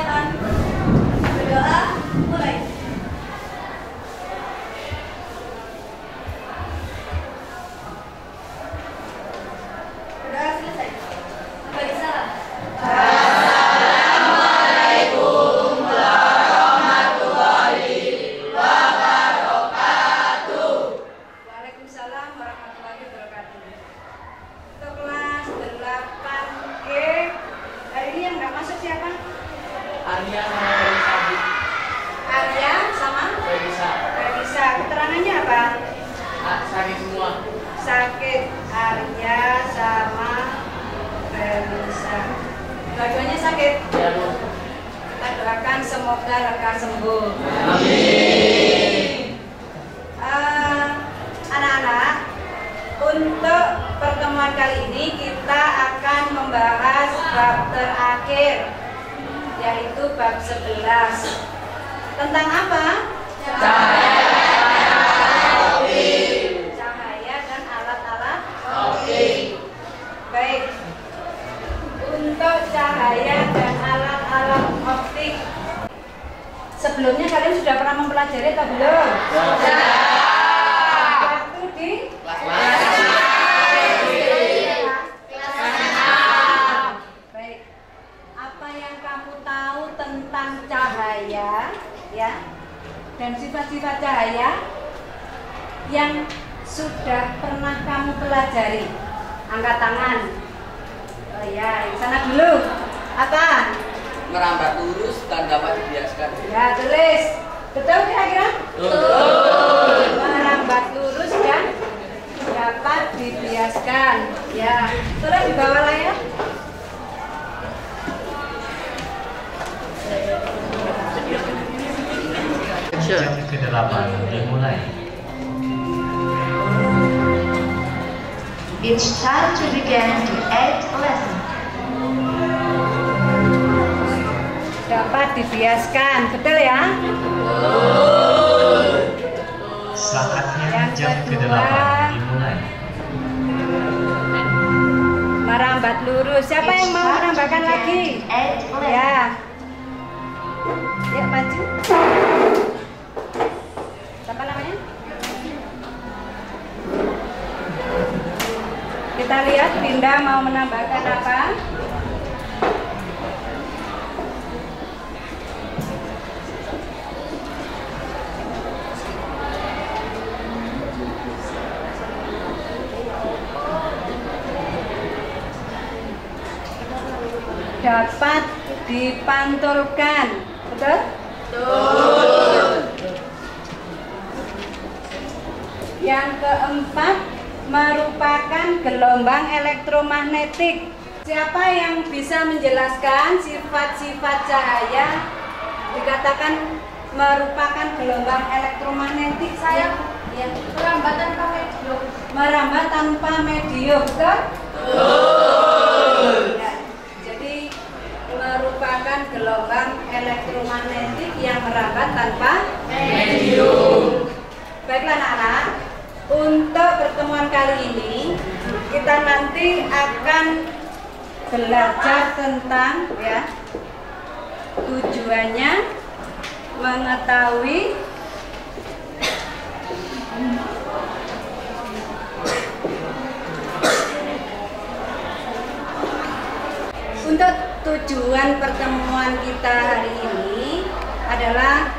persilakan. Berdoa, mulai. Berdoa selesai. Bagi salam. Assalamualaikum warahmatullahi wabarakatuh. Waalaikumsalam warahmatullahi wabarakatuh. Untuk kelas 8G, hari ini yang nggak masuk siapa? Arya sama Felisa. Arya sama Felisa. Felisa. Keterangannya apa? Sakit semua. Sakit. Arya sama Felisa. Dua-duanya sakit. Ya, Bu. Kita doakan semoga lekas sembuh. Amin. Anak-anak, untuk pertemuan kali ini kita akan membahas bab terakhir, yaitu bab 11. Tentang apa? Cahaya dan alat-alat optik. Baik. Untuk cahaya dan alat-alat optik, sebelumnya kalian sudah pernah mempelajari atau belum? Waktu di Baik. Apa yang kamu tahu tentang cahaya, ya? Dan sifat-sifat cahaya yang sudah pernah kamu pelajari? Angkat tangan. Oh ya, yang sana dulu. Apa? Merambat lurus dan dapat dibiaskan. Ya, tulis. Betul kira-kira? Betul. Merambat lurus dan dapat dibiaskan. Ya, tulis di bawah layar. Jam ke-8 dimulai. It's time to begin the 8th lesson. Dapat dibiaskan, betul ya? Saatnya Yang jam kedua. ke-8 dimulai. Merambat lurus. Siapa yang mau menambahkan lagi? Ya. Ya, maju. Siapa namanya? Kita lihat Dinda mau menambahkan apa? Dapat dipantulkan, betul? Betul. Yang keempat, merupakan gelombang elektromagnetik. Siapa yang bisa menjelaskan sifat-sifat cahaya dikatakan merupakan gelombang elektromagnetik? Saya. Ya. Merambat tanpa medium. Merambat tanpa medium, betul? Betul. Ya. Jadi merupakan gelombang elektromagnetik yang merambat tanpa medium. Baiklah anak-anak, untuk pertemuan kali ini kita nanti akan belajar tentang ya tujuannya mengetahui untuk tujuan pertemuan kita hari ini adalah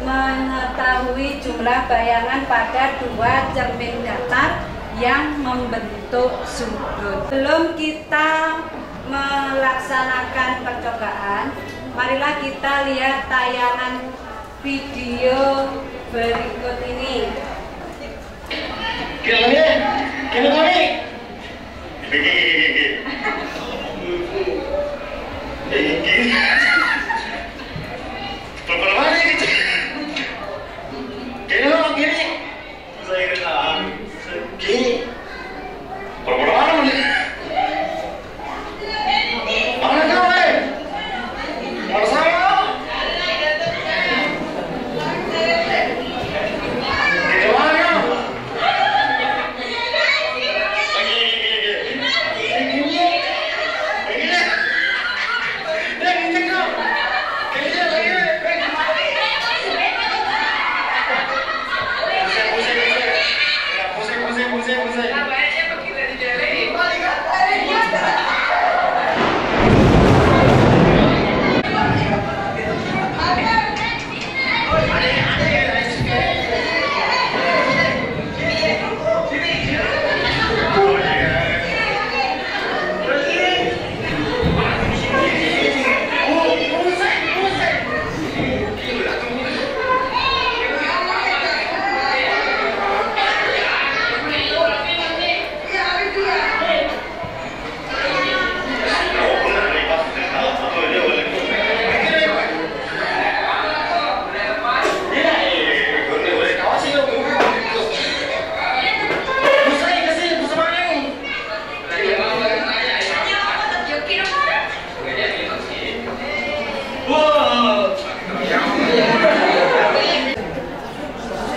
mengetahui jumlah bayangan pada dua cermin datar yang membentuk sudut. Sebelum kita melaksanakan percobaan, marilah kita lihat tayangan video berikut ini.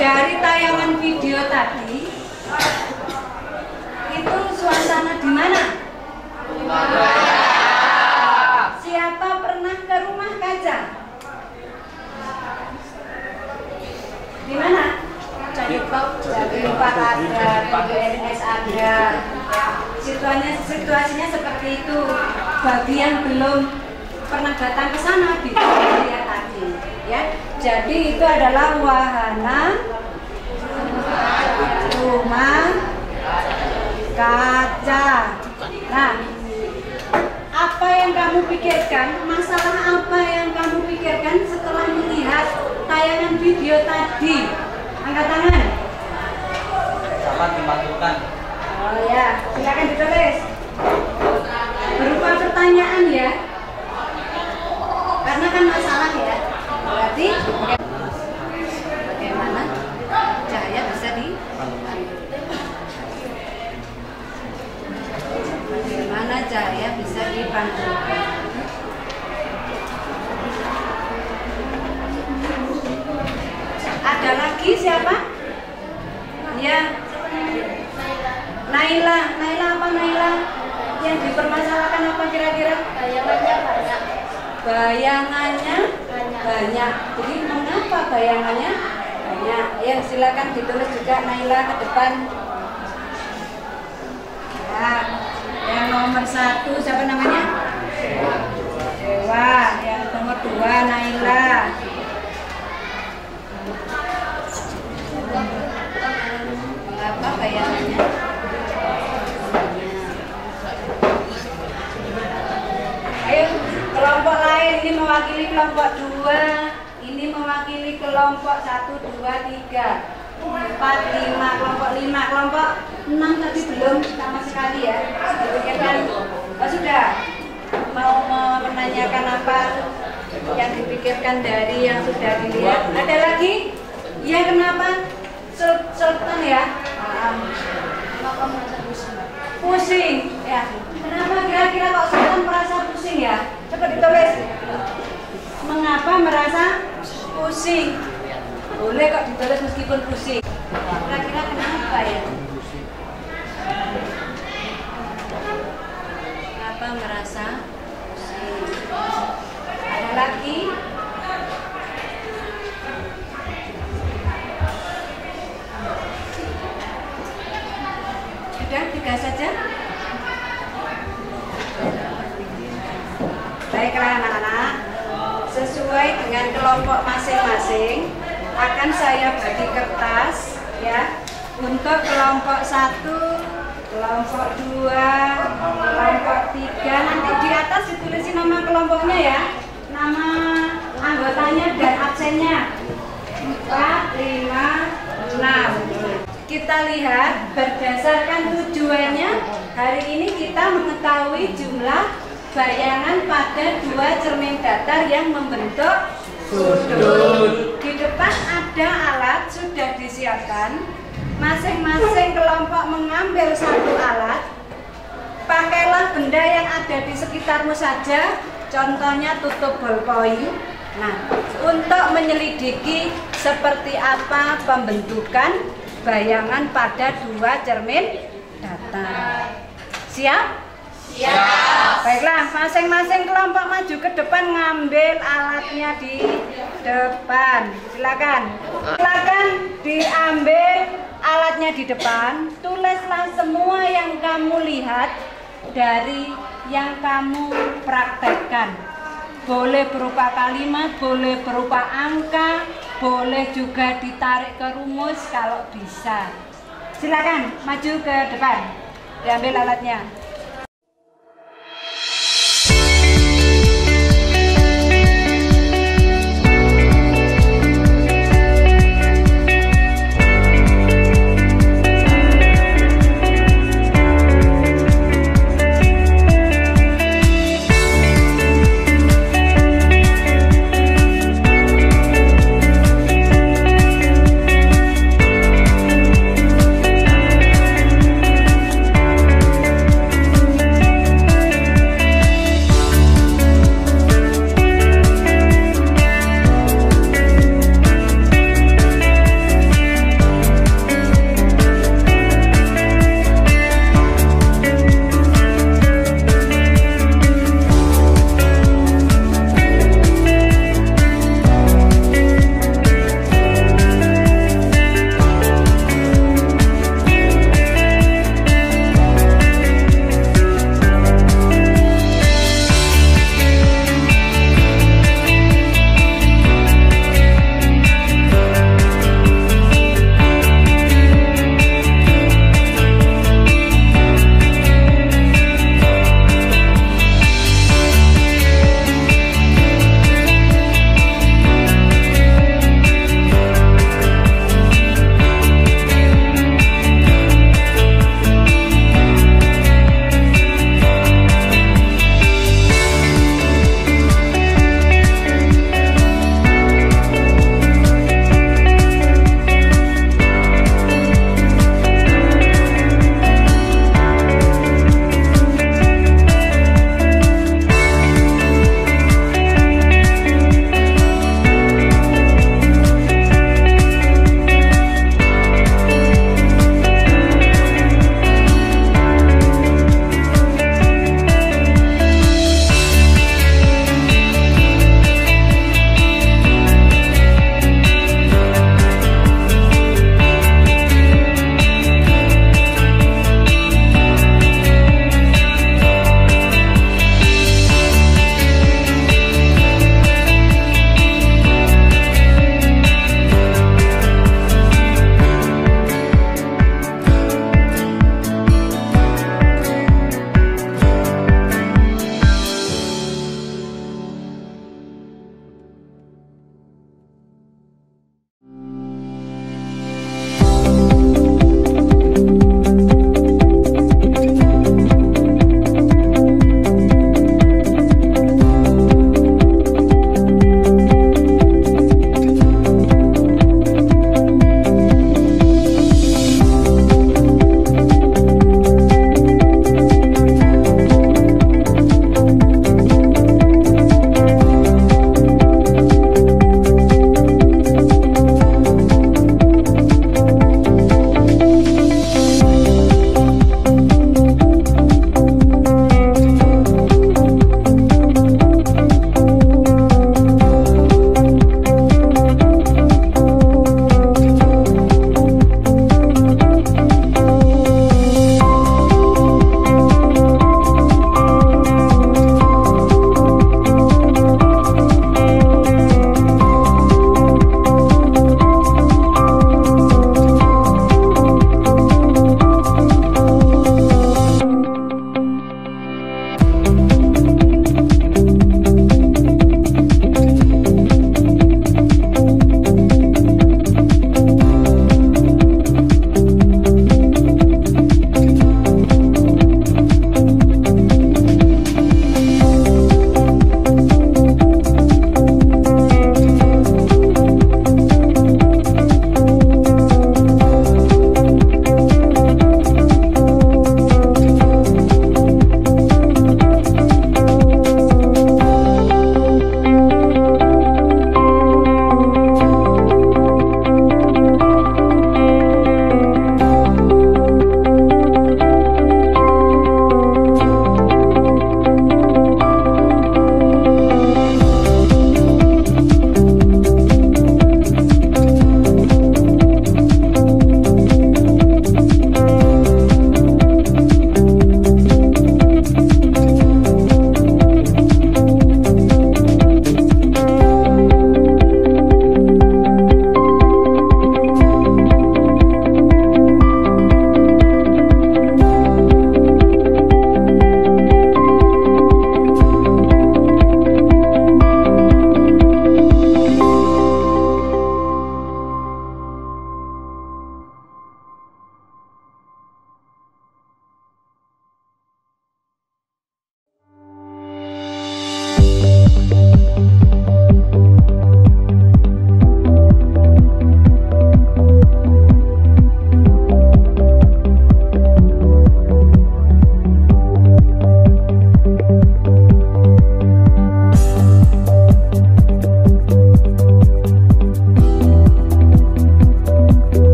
Dari tayangan video tadi, itu suasana di mana? Siapa pernah ke rumah kaca? Di mana? Jadi Pak ada, BNS ada. Situasinya seperti itu. Bagi yang belum pernah datang ke sana, lihat tadi, ya. Jadi itu adalah wahana rumah kaca. Nah, apa yang kamu pikirkan? Masalah apa yang kamu pikirkan setelah melihat tayangan video tadi? Angkat tangan. Dapat dimasukkan. Oh ya, silakan ditulis. Berupa pertanyaan ya. Karena kan masalah ya. Berarti bagaimana cahaya bisa bagaimana cahaya bisa dipantulkan? Ada lagi siapa? Ya, Naila. Naila apa Naila? Yang dipermasalahkan apa kira-kira? Bayangannya banyak. Bayangannya banyak. Jadi mengapa bayangannya banyak? Ya, silakan ditulis juga Naila ke depan. Ya, yang nomor 1 siapa namanya? Dewa. Yang nomor 2 Naila. Mengapa bayangannya? Ayo, kelompok lain ini mewakili kelompok 2, ini mewakili kelompok 1, 2, 3, 4, 5, kelompok 5, kelompok 6 tadi belum sama sekali ya. Dipikirkan, oh sudah mau menanyakan apa yang dipikirkan dari yang sudah dilihat. Ada lagi? Ya, kenapa? Sultan ya? Pusing ya. Kenapa kira-kira kok Sultan merasa pusing ya? Coba ditulis. Mengapa merasa pusing? Boleh kok ditulis meskipun pusing. Kira-kira kenapa ya? Kenapa merasa pusing? Ada lagi? Sudah 3 saja? Baiklah anak-anak, sesuai dengan kelompok masing-masing akan saya bagi kertas ya. Untuk kelompok 1, kelompok 2, kelompok 3, nanti di atas ditulisin nama kelompoknya ya, nama anggotanya dan absennya. 4, 5, 6. Kita lihat berdasarkan tujuannya, hari ini kita mengetahui jumlah bayangan pada 2 cermin datar yang membentuk sudut. Di depan ada alat sudah disiapkan. Masing-masing kelompok mengambil 1 alat. Pakailah benda yang ada di sekitarmu saja. Contohnya tutup ballpoint. Nah, untuk menyelidiki seperti apa pembentukan bayangan pada 2 cermin datar. Siap? Siap. Baiklah, masing-masing kelompok maju ke depan, ngambil alatnya di depan. Silakan. Silakan diambil alatnya di depan. Tulislah semua yang kamu lihat dari yang kamu praktekkan. Boleh berupa kalimat, boleh berupa angka, boleh juga ditarik ke rumus kalau bisa. Silakan maju ke depan. Diambil alatnya.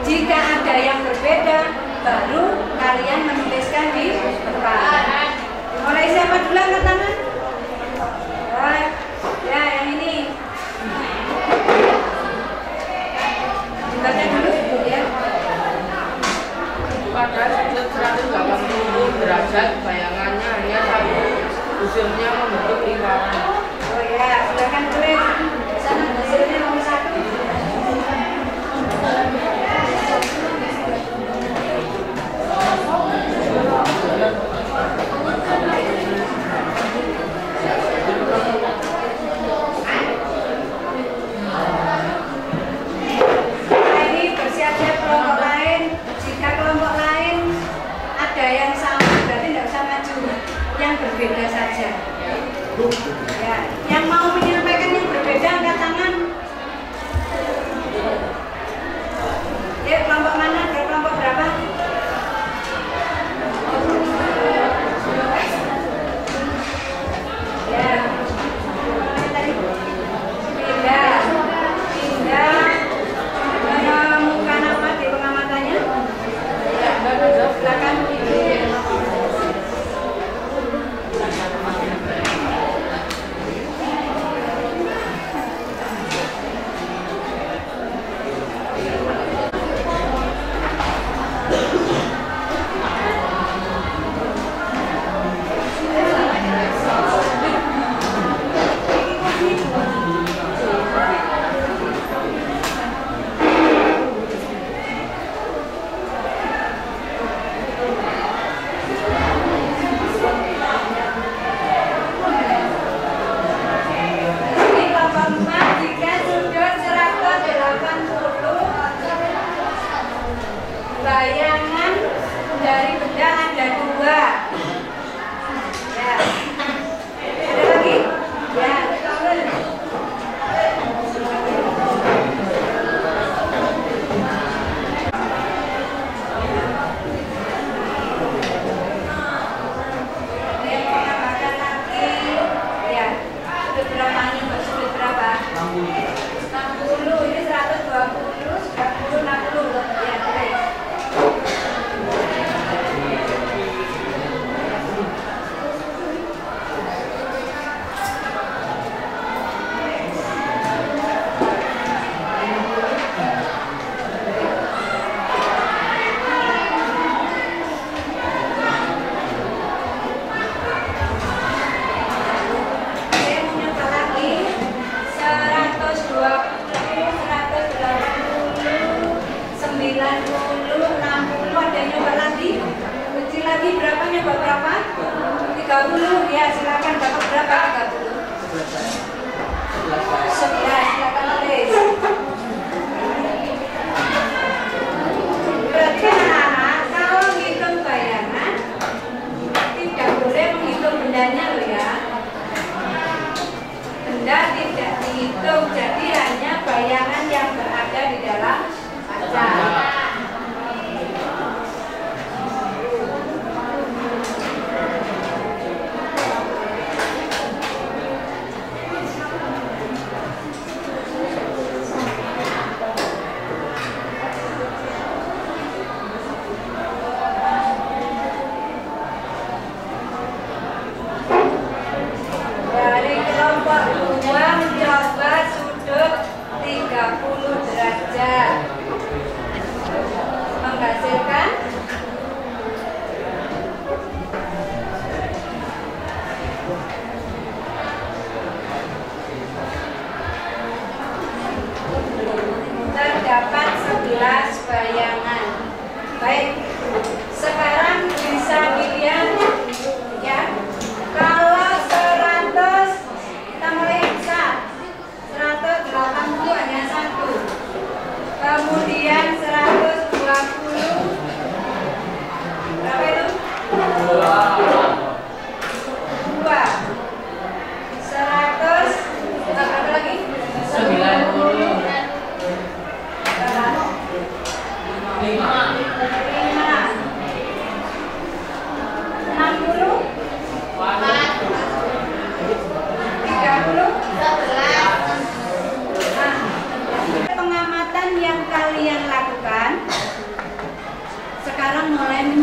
Jika ada yang berbeda, baru kalian menuliskan di depan. Mulai siapa dulu angkat tangan? Baik. Ya, yang ini. Dibaca dulu ya. Pada sudut 180 derajat bayangannya hanya satu, usulnya membentuk lingkaran. Oh ya, silakan tulis. Sana hasilnya nomor 1. Ini bersiap-siap kelompok lain. Jika kelompok lain ada yang sama, berarti tidak usah maju. Yang berbeda saja. Ya, yang mau menyampaikan yang berbeda angkat tangan. Ya, kelompok mana? Kelompok berapa? Ya, tadi pindah menemukan apa di pengamatannya? Silakan. Bayangan dari benda ada 2. Ya. Ada lagi? Ya. Menambahkan lagi. Ya. Sudut berapa nih? Sudut berapa? 60. Ini 120, 90, 60. Ya, baik. Lagi berapa nyoba berapa? 30 ya, silakan dapat berapa? 30. 11, silakan tulis. Berarti anak-anak kalau menghitung bayangan tidak boleh menghitung bendanya loh ya. Benda tidak dihitung, jadi hanya bayangan yang berada di dalam kaca.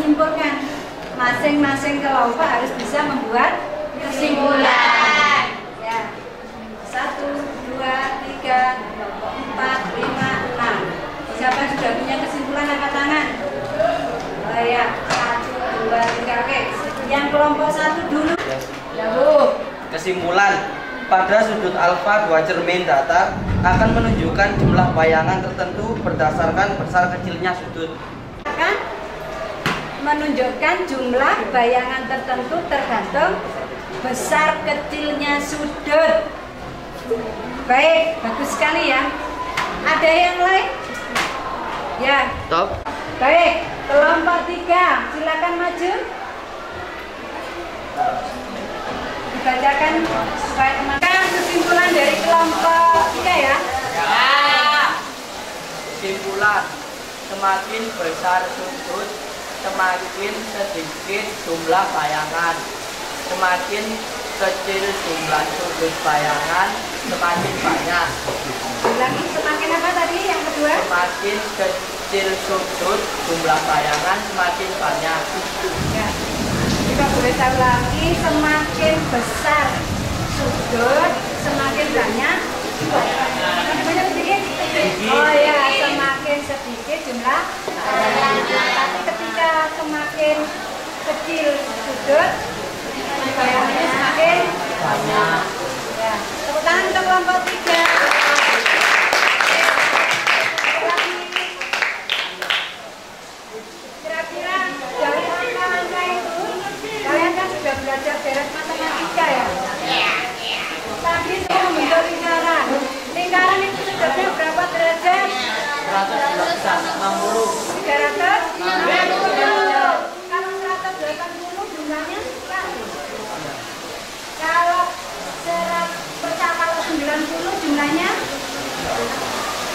menyimpulkan. Masing-masing kelompok harus bisa membuat kesimpulan. Ya. 1, 2, 3, 4, 5, 6. Siapa sudah punya kesimpulan angkat tangan? Oh ya, 1, 2, 3. Oke. Yang kelompok 1 dulu. Ya, Bu. Kesimpulan, pada sudut alfa dua cermin datar akan menunjukkan jumlah bayangan tertentu berdasarkan besar kecilnya sudut. Akan menunjukkan jumlah bayangan tertentu tergantung besar kecilnya sudut. Baik, bagus sekali ya. Ada yang lain? Ya. Stop. Baik, kelompok 3, silakan maju. Dibacakan supaya teman-teman kesimpulan dari kelompok 3 ya. Kesimpulan, semakin besar sudut, semakin sedikit jumlah bayangan. Semakin kecil jumlah sudut bayangan, semakin banyak. Ulangi, semakin apa tadi yang kedua? Semakin kecil sudut, jumlah bayangan semakin banyak. Ya. Kita boleh tahu lagi, semakin besar sudut, semakin banyak. Banyak sedikit? Oh ya, semakin sedikit jumlah bayangan. Tapi ketika semakin kecil sudut, bayangannya semakin banyak. Ya. Tepuk tangan untuk kelompok 3. Kira-kira dari angka-angka itu, kalian kan sudah belajar beres matematika ya? Tadi saya membentuk lingkaran. Lingkaran itu sudutnya berapa derajat? 360. 360. Kalau 180 jumlahnya satu. Kalau 90 jumlahnya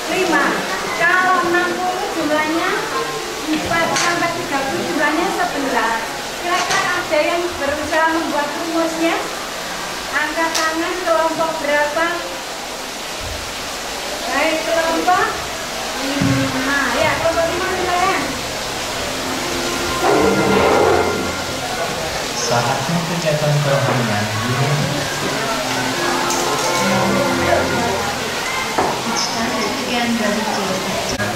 5. Kalau 60 jumlahnya 4 sampai 30 jumlahnya 11. Kira-kira ada yang berusaha membuat rumusnya? Angkat tangan kelompok berapa? Baik, kelompok 5. Ya, kelompok 5 silakan. Saatnya kegiatan kerohanian dimulai. It's time to begin meditation.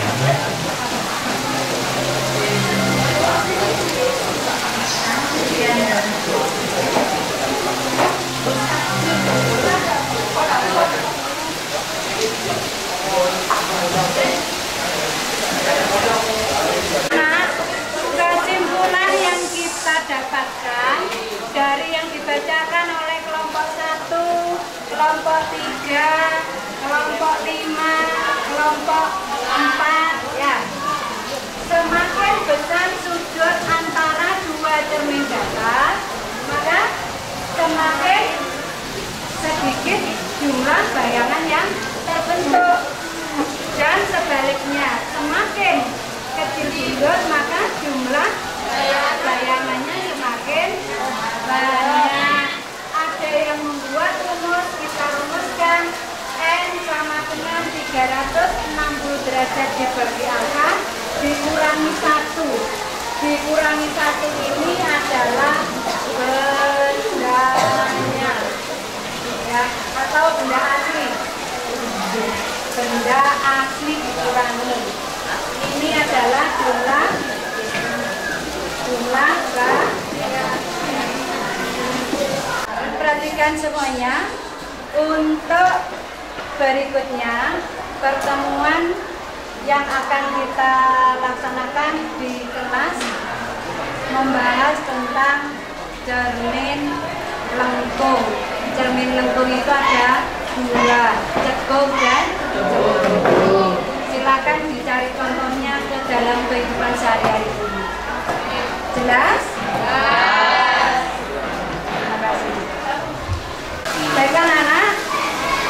Nah, kesimpulan yang kita dapatkan dari yang dibacakan oleh kelompok 1, kelompok 3, kelompok 5, kelompok 4 ya. Semakin besar sudut antara dua cermin datar, maka semakin sedikit jumlah bayangan yang terbentuk. Dan sebaliknya, semakin kecil sudut maka jumlah bayangannya semakin banyak. Ada yang membuat rumus, kita rumuskan N sama dengan 360 derajat dibagi angka dikurangi 1. Dikurangi 1 ini adalah bendanya ya, atau benda asli. Benda asli dikurangi. Ini adalah jumlah perhatikan semuanya. Untuk berikutnya pertemuan yang akan kita laksanakan di kelas membahas tentang cermin lengkung. Cermin lengkung itu ada 2, cekung dan cembung. Silakan dicari contohnya ke dalam kehidupan sehari-hari ini. Jelas? Terima kasih. Baiklah anak,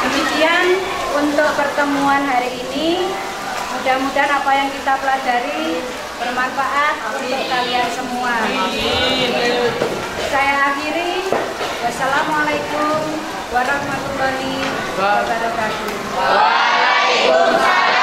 demikian untuk pertemuan hari ini. Mudah-mudahan apa yang kita pelajari bermanfaat untuk kalian semua. Saya akhiri. Wassalamualaikum warahmatullahi wabarakatuh. Waalaikumsalam.